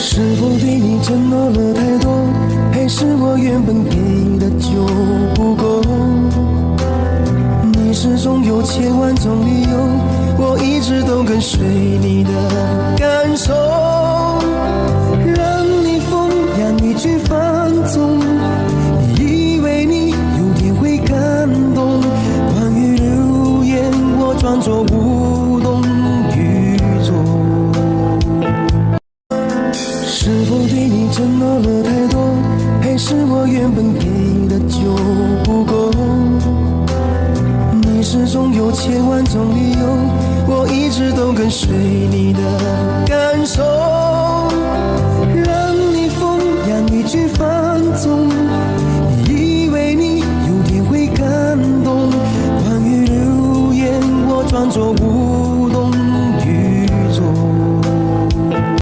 是否对你承诺了太多，还是我原本给的就不够？你始终有千万种理由，我一直都跟随你的感受，让你疯，让你去放纵，以为你有天会感动。关于流言，我装作无动于衷。是否对你承诺了太多，还是我原本给的就不够？你始终有千万种理由，我一直都跟随你的